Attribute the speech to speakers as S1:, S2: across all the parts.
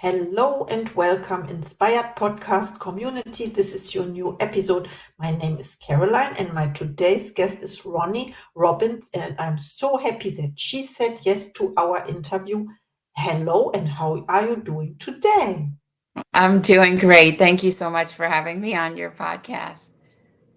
S1: Hello and welcome, Inspired Podcast community. This is your new episode. My name is Caroline, and my today's guest is Roni Robbins, and I'm so happy that she said yes to our interview. Hello, and how are you doing today?
S2: I'm doing great. Thank you so much for having me on your podcast.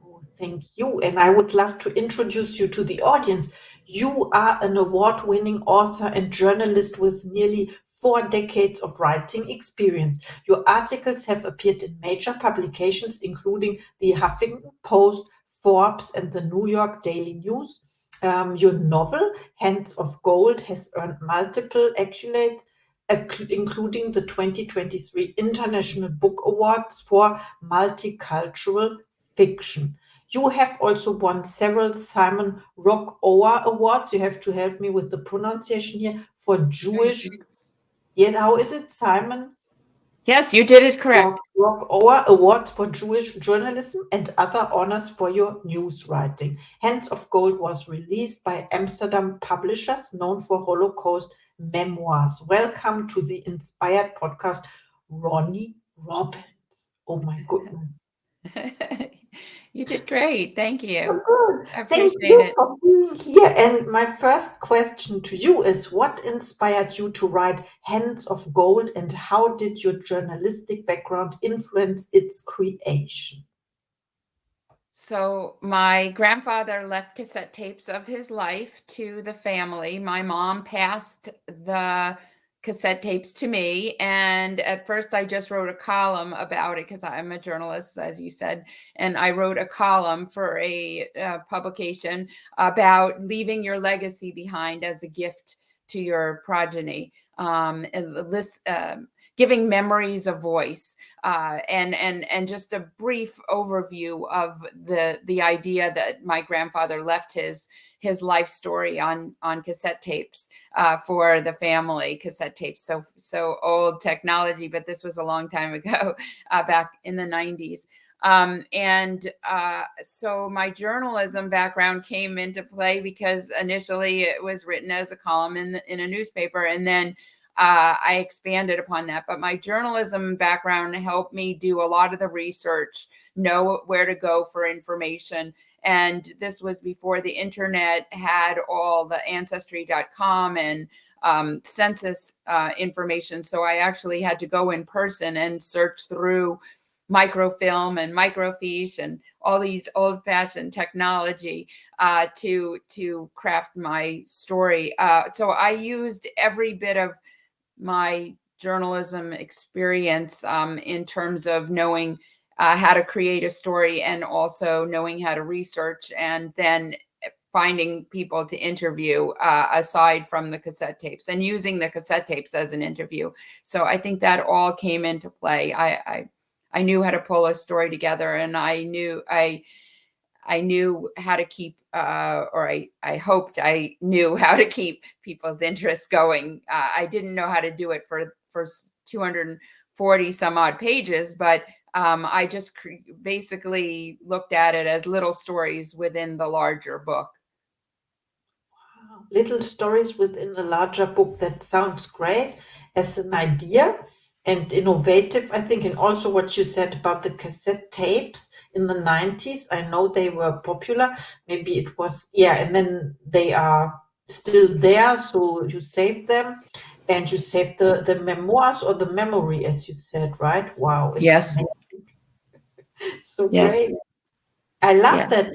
S1: Oh, thank you. And I would love to introduce you to the audience. You are an award winning author and journalist with nearly 4 decades of writing experience. Your articles have appeared in major publications, including the Huffington Post, Forbes, and the New York Daily News. Your novel, Hands of Gold, has earned multiple accolades, including the 2023 International Book Awards for Multicultural Fiction. You have also won several Simon Rockower Awards. You have to help me with the pronunciation here for Jewish. Yes, how is it, Simon?
S2: Yes, you did it correct.
S1: Rockower Awards for Jewish journalism and other honors for your news writing. Hands of Gold was released by Amsterdam publishers known for Holocaust memoirs. Welcome to the Inspired Podcast, Roni Robbins. Oh my goodness.
S2: You did great. Thank you.
S1: Oh, good.
S2: I
S1: Thank
S2: appreciate
S1: you
S2: it.
S1: for being here. And my first question to you is, what inspired you to write Hands of Gold, and how did your journalistic background influence its creation?
S2: So, my grandfather left cassette tapes of his life to the family. My mom passed the cassette tapes to me. And at first, I just wrote a column about it because I'm a journalist, as you said. And I wrote a column for a publication about leaving your legacy behind as a gift to your progeny. Giving memories a voice, and just a brief overview of the idea that my grandfather left his life story on cassette tapes for the family. Cassette tapes, so old technology, but this was a long time ago, back in the 90s. So my journalism background came into play because initially it was written as a column in a newspaper, and then I expanded upon that. But my journalism background helped me do a lot of the research, know where to go for information. And this was before the internet had all the ancestry.com and census information. So I actually had to go in person and search through microfilm and microfiche and all these old-fashioned technology to craft my story. So I used every bit of my journalism experience in terms of knowing how to create a story, and also knowing how to research, and then finding people to interview aside from the cassette tapes, and using the cassette tapes as an interview. So I think that all came into play. I knew how to pull a story together, and I knew how to keep, or I hoped I knew how to keep people's interest going. I didn't know how to do it for 240 some odd pages, but I just basically looked at it as little stories within the larger book.
S1: Little stories within a larger book. That sounds great as an idea and innovative, I think. And also what you said about the cassette tapes in the 90s, I know they were popular. Maybe it was, yeah, and then they are still there. So you saved them, and you saved the memoirs or the memory, as you said, right? Wow, it's
S2: Yes.
S1: amazing. So
S2: Yes.
S1: great. I love
S2: Yeah.
S1: that.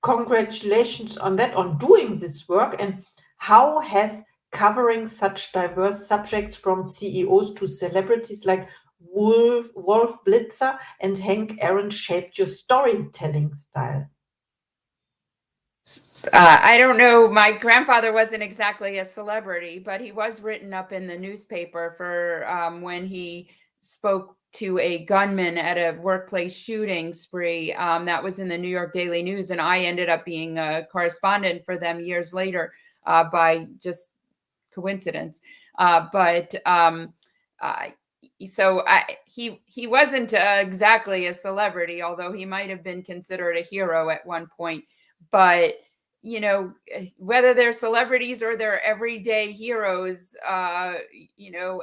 S1: Congratulations on that, on doing this work. And how has covering such diverse subjects from CEOs to celebrities like Wolf Blitzer and Hank Aaron shaped your storytelling style?
S2: I don't know. My grandfather wasn't exactly a celebrity, but he was written up in the newspaper for when he spoke to a gunman at a workplace shooting spree. That was in the New York Daily News, and I ended up being a correspondent for them years later by just coincidence. But uh, so he wasn't exactly a celebrity, although he might have been considered a hero at one point. But whether they're celebrities or they're everyday heroes,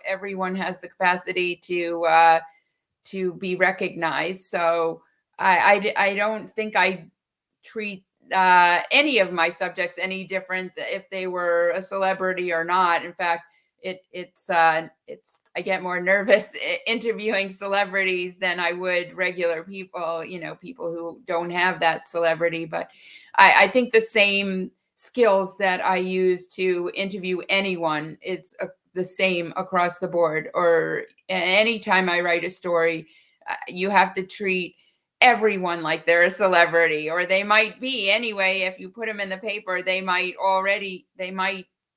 S2: everyone has the capacity to be recognized. So I don't think I treat any of my subjects any different if they were a celebrity or not. In fact, it's I get more nervous interviewing celebrities than I would regular people, people who don't have that celebrity. But I think the same skills that I use to interview anyone is the same across the board. Or anytime I write a story, you have to treat everyone like they're a celebrity, or they might be anyway. If you put them in the paper, they might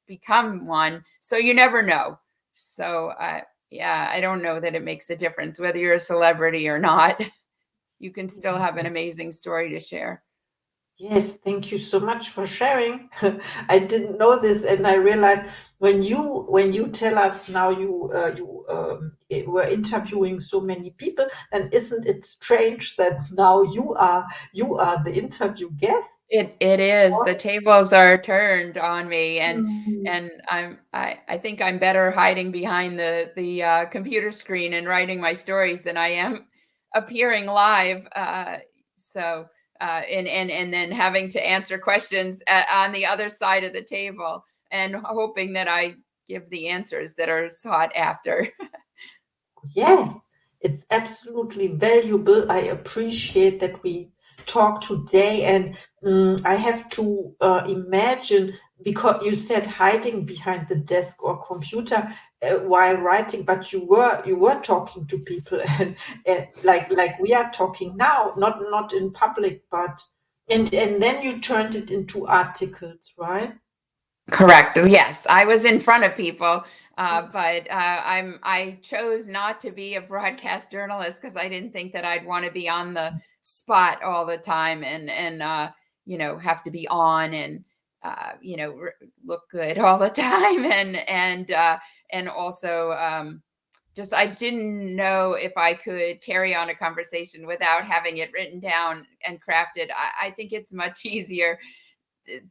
S2: become one. So you never know. So I don't know that it makes a difference whether you're a celebrity or not. You can still have an amazing story to share.
S1: Yes, thank you so much for sharing. I didn't know this, and I realized when you tell us now you were interviewing so many people, then isn't it strange that now you are the interview guest?
S2: It is. The tables are turned on me, and
S1: Mm.
S2: I think I'm better hiding behind the computer screen and writing my stories than I am appearing live. So and then having to answer questions on the other side of the table, and hoping that I give the answers that are sought after.
S1: Yes, it's absolutely valuable. I appreciate that we talk today, and I have to imagine because you said hiding behind the desk or computer while writing, but you were talking to people, and like we are talking now, not in public, but and then you turned it into articles, right?
S2: Correct. Yes, I was in front of people, but I chose not to be a broadcast journalist because I didn't think that I'd want to be on the spot all the time, and have to be on, and look good all the time, and also just I didn't know if I could carry on a conversation without having it written down and crafted. I think it's much easier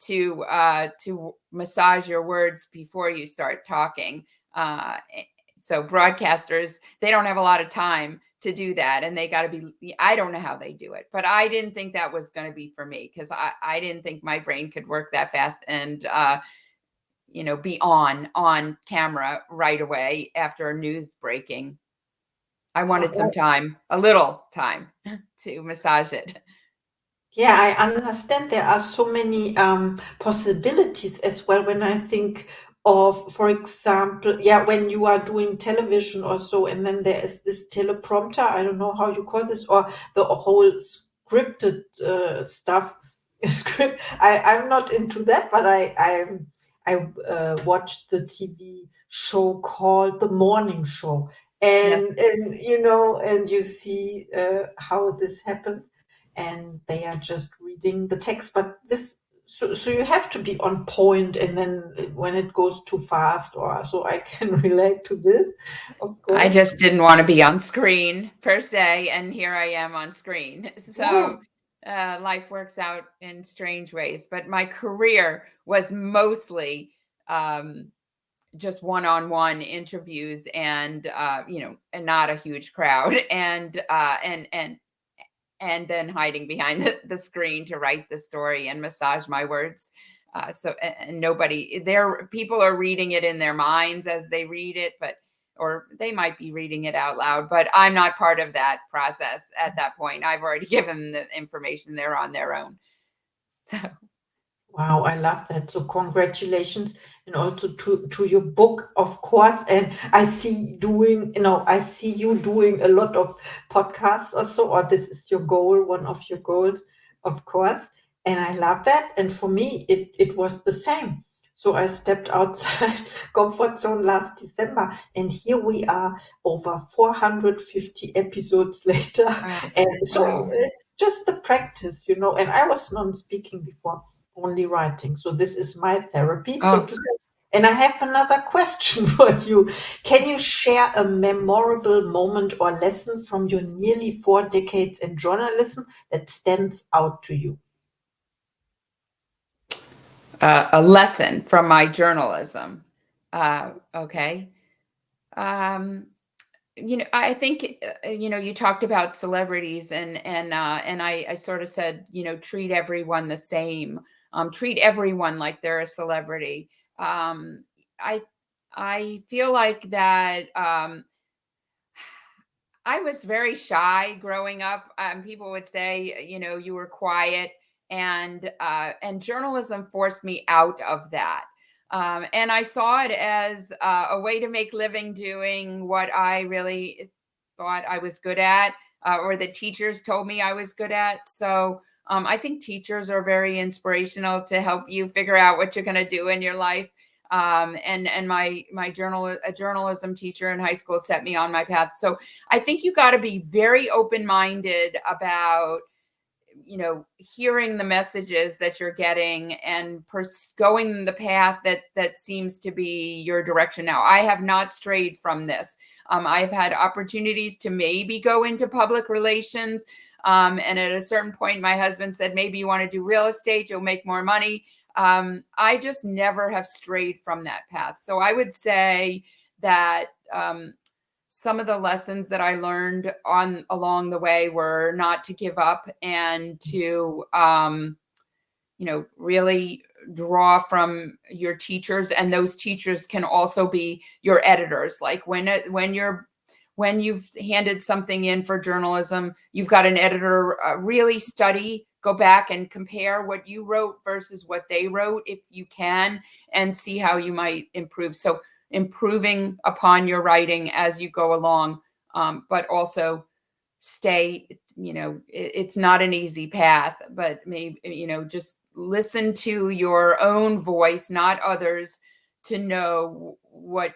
S2: to massage your words before you start talking. So broadcasters, they don't have a lot of time to do that, and they got to be. I don't know how they do it, but I didn't think that was going to be for me because I didn't think my brain could work that fast and be on camera right away after news breaking. I wanted some time, a little time, to massage it.
S1: Yeah, I understand there are so many possibilities as well when I think of, for example, yeah, when you are doing television or so, and then there is this teleprompter, I don't know how you call this, or the whole scripted stuff. Script. I'm not into that, but I watched the TV show called The Morning Show,
S2: Yes,
S1: and you see how this happens, and they are just reading the text. But so you have to be on point, and then when it goes too fast, or so I can relate to this, of
S2: I
S1: course.
S2: just didn't want to be on screen per se, and here I am on screen.
S1: Yes.
S2: So life works out in strange ways. But my career was mostly um, just one-on-one interviews, and not a huge crowd, and then hiding behind the screen to write the story and massage my words. So and nobody there, people are reading it in their minds as they read it, or they might be reading it out loud, but I'm not part of that process at that point. I've already given the information, they're on their own. So
S1: Wow, I love that. So congratulations, and also to your book, of course. And I see you doing a lot of podcasts or so, or this is your goal, one of your goals, of course. And I love that. And for me, it was the same. So I stepped outside comfort zone last December, and here we are over 450 episodes later. And so
S2: wow.
S1: it's just the practice, and I was non-speaking before, only writing. So this is my therapy, so
S2: Oh,
S1: to say. And I have another question for you. Can you share a memorable moment or lesson from your nearly 4 decades in journalism that stands out to you?
S2: a lesson from my journalism. Okay. Um, I think you talked about celebrities, and I sort of said, treat everyone the same. Treat everyone like they're a celebrity. Um, I I feel like that. I was very shy growing up. People would say, you were quiet, and journalism forced me out of that. And I saw it as a way to make living doing what I really thought I was good at, or the teachers told me I was good at. So I think teachers are very inspirational to help you figure out what you're going to do in your life. And a journalism teacher in high school set me on my path. So I think you got to be very open-minded about, hearing the messages that you're getting and going the path that seems to be your direction. Now, I have not strayed from this. I've had opportunities to maybe go into public relations. And at a certain point, my husband said, maybe you want to do real estate, you'll make more money. I just never have strayed from that path. So I would say that some of the lessons that I learned along the way were not to give up, and to really draw from your teachers. And those teachers can also be your editors. Like when you've handed something in for journalism, you've got an editor, really study, go back and compare what you wrote versus what they wrote, if you can, and see how you might improve. So improving upon your writing as you go along, but also stay, it's not an easy path, but maybe, just listen to your own voice, not others, to know what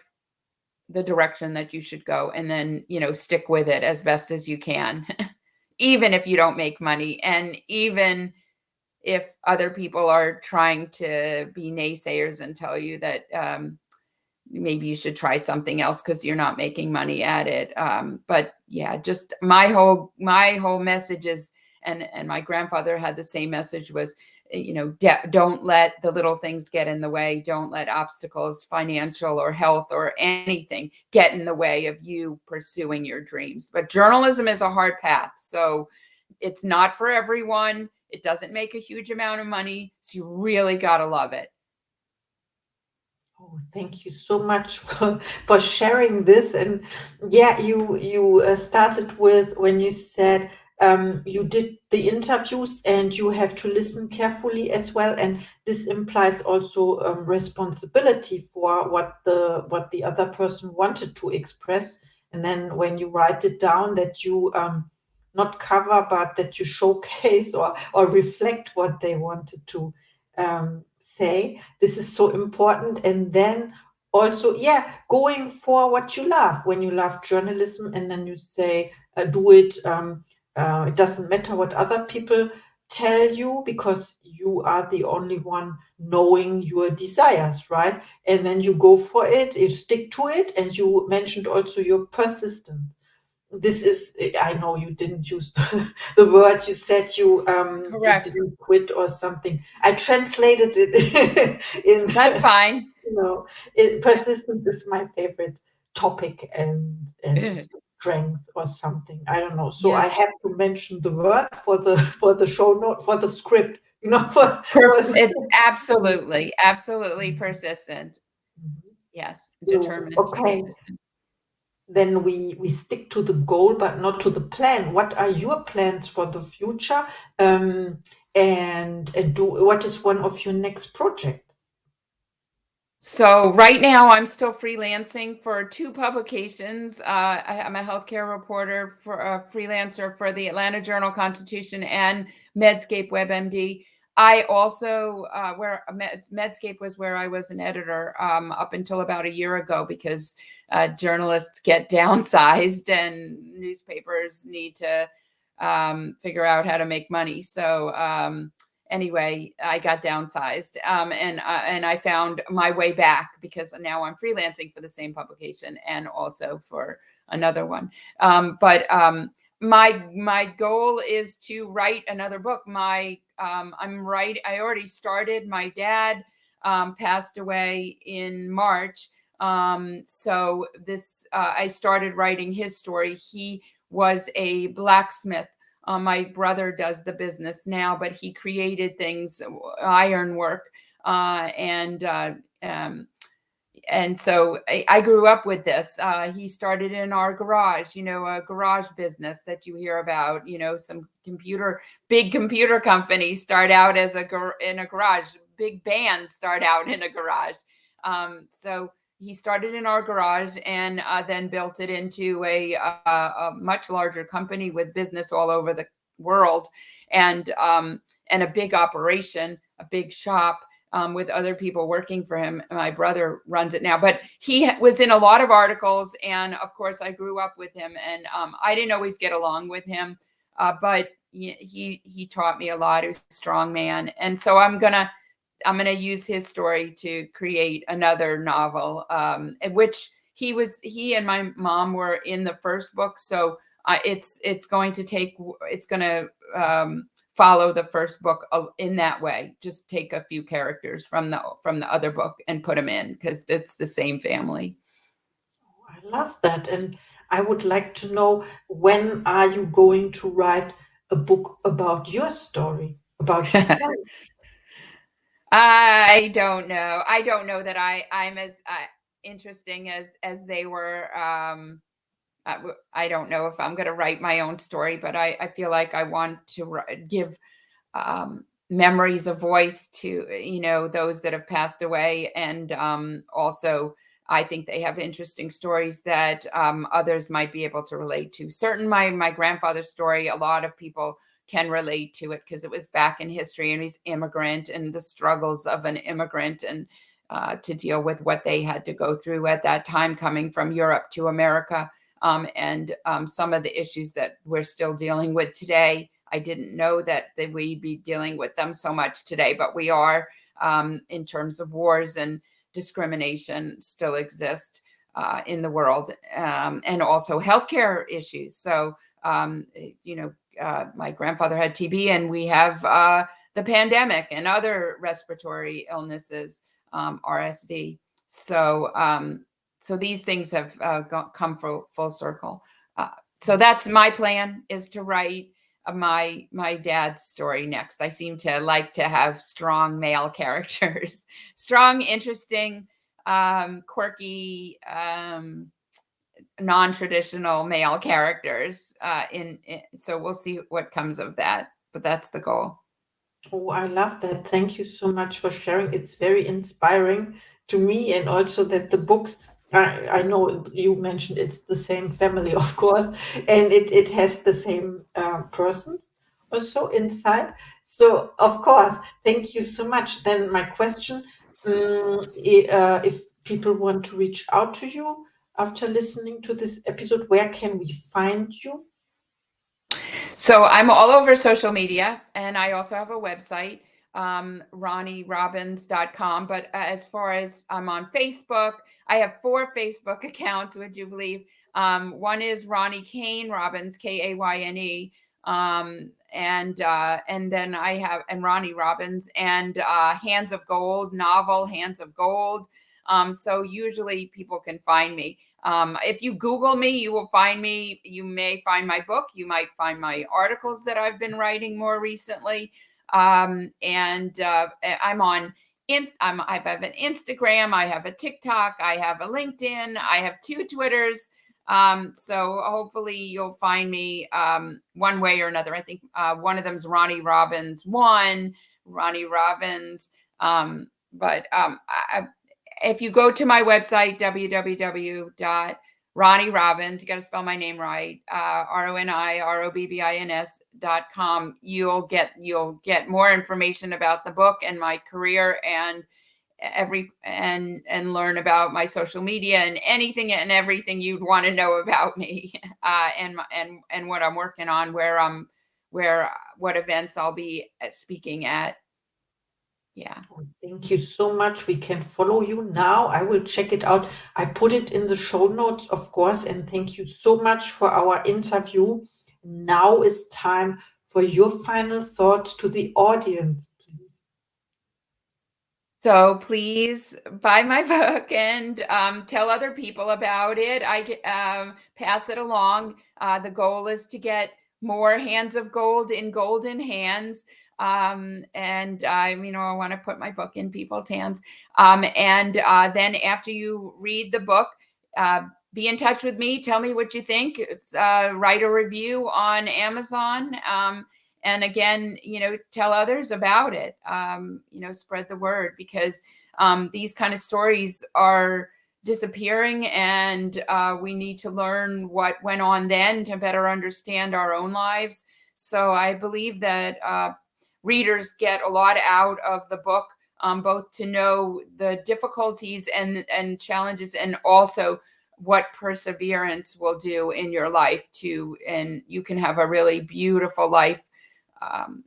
S2: the direction that you should go, and then, stick with it as best as you can, even if you don't make money, and even if other people are trying to be naysayers and tell you that maybe you should try something else because you're not making money at it. But yeah, just my whole message is, and my grandfather had the same message, was, don't let the little things get in the way. Don't let obstacles, financial or health or anything, get in the way of you pursuing your dreams. But journalism is a hard path. So it's not for everyone. It doesn't make a huge amount of money. So you really got to love it.
S1: Oh, thank you so much for sharing this. And yeah, you started with when you said you did the interviews and you have to listen carefully as well, and this implies also responsibility for what the other person wanted to express. And then when you write it down, that you not cover, but that you showcase or reflect what they wanted to say. This is so important. And then also, yeah, going for what you love. When you love journalism, and then you say, do it. It doesn't matter what other people tell you, because you are the only one knowing your desires, right? And then you go for it, you stick to it. And you mentioned also your persistence. This is, I know you didn't use the word, you said you
S2: Correct.
S1: didn't quit or something. I translated it in
S2: That's fine.
S1: persistence is my favorite topic, and strength or something, I don't know. So I
S2: Yes.
S1: have to mention the word for the show note, for the script,
S2: It's absolutely persistent.
S1: Mhm.
S2: Yes,
S1: So,
S2: determined,
S1: okay,
S2: persistent.
S1: then we stick to the goal but not to the plan. What are your plans for the future? And what is one of your next projects?
S2: So right now I'm still freelancing for 2 publications. I'm a healthcare reporter, for a freelancer for the Atlanta Journal-Constitution and Medscape WebMD. I also, where Medscape was where I was an editor up until about a year ago, because journalists get downsized and newspapers need to figure out how to make money. So anyway, I got downsized, and I found my way back, because now I'm freelancing for the same publication and also for another one. But my goal is to write another book. I already started. My dad passed away in March. So I started writing his story. He was a blacksmith. My brother does the business now, but he created things, ironwork, and so I grew up with this. He started in our garage, a garage business that you hear about. Some big computer companies start out in a garage. Big bands start out in a garage. So he started in our garage and then built it into a much larger company with business all over the world, and a big operation, a big shop. With other people working for him. My brother runs it now, but he was in a lot of articles, and of course I grew up with him, and I didn't always get along with him, but he taught me a lot. He was a strong man, and so I'm gonna use his story to create another novel, which he and my mom were in the first book, so it's going to follow the first book in that way. Just take a few characters from the other book and put them in, because it's the same family.
S1: I love that. And I would like to know, when are you going to write a book about your story, about yourself?
S2: I don't know. I don't know that I'm as interesting as they were. I don't know if I'm going to write my own story, but I feel like I want to give memories of voice to those that have passed away, and also I think they have interesting stories that others might be able to relate to. My grandfather's story, a lot of people can relate to it because it was back in history, and he's immigrant, and the struggles of an immigrant, and to deal with what they had to go through at that time, coming from Europe to America, and some of the issues that we're still dealing with today. I didn't know that we'd be dealing with them so much today, but we are, in terms of wars and discrimination still exist in the world, and also healthcare issues. So, my grandfather had TB, and we have the pandemic and other respiratory illnesses, RSV. So these things have come full circle. So that's my plan, is to write my dad's story next. I seem to like to have strong male characters, strong, interesting, quirky, non-traditional male characters. So we'll see what comes of that, but that's the goal.
S1: Oh, I love that. Thank you so much for sharing. It's very inspiring to me, and also that the books, I know you mentioned it's the same family, of course, and it has the same persons also inside. So, of course, thank you so much. Then, my question, if people want to reach out to you after listening to this episode, where can we find you?
S2: So I'm all over social media, and I also have a website, RoniRobbins.com. But as far as I'm on Facebook, I have 4 Facebook accounts, would you believe? One is Roni Kane Robbins, Kayne, and then I have Roni Robbins, and Hands of Gold novel, Hands of Gold. So usually people can find me. If you Google me, you will find me. You may find my book. You might find my articles that I've been writing more recently. And I'm on. I have an Instagram. I have a TikTok. I have a LinkedIn. I have 2 Twitters. So hopefully you'll find me one way or another. I think one of them is Roni Robbins 1, Roni Robbins. If you go to my website, www.RoniRobbins, you got to spell my name right, RoniRobbins.com, you'll get more information about the book and my career, and learn about my social media and anything and everything you'd want to know about me, and what I'm working on, what events I'll be speaking at. Yeah.
S1: Thank you so much. We can follow you now. I will check it out. I put it in the show notes, of course. And thank you so much for our interview. Now is time for your final thoughts to the audience, please.
S2: So please buy my book and tell other people about it. Pass it along. The goal is to get more hands of gold in golden hands. And I want to put my book in people's hands. And then after you read the book, be in touch with me. Tell me what you think. Write a review on Amazon. And again, tell others about it. Spread the word, because these kind of stories are disappearing, and we need to learn what went on then to better understand our own lives. So I believe that readers get a lot out of the book, both to know the difficulties and challenges, and also what perseverance will do in your life too. And you can have a really beautiful life.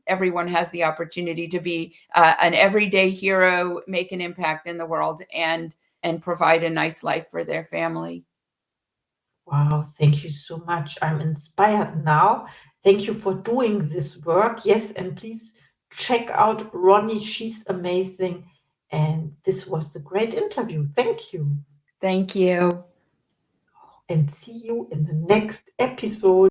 S2: Everyone has the opportunity to be an everyday hero, make an impact in the world, and provide a nice life for their family.
S1: Wow, thank you so much. I'm inspired now. Thank you for doing this work. Yes, and please check out Roni. She's amazing. And this was a great interview. Thank you.
S2: Thank you.
S1: And see you in the next episode.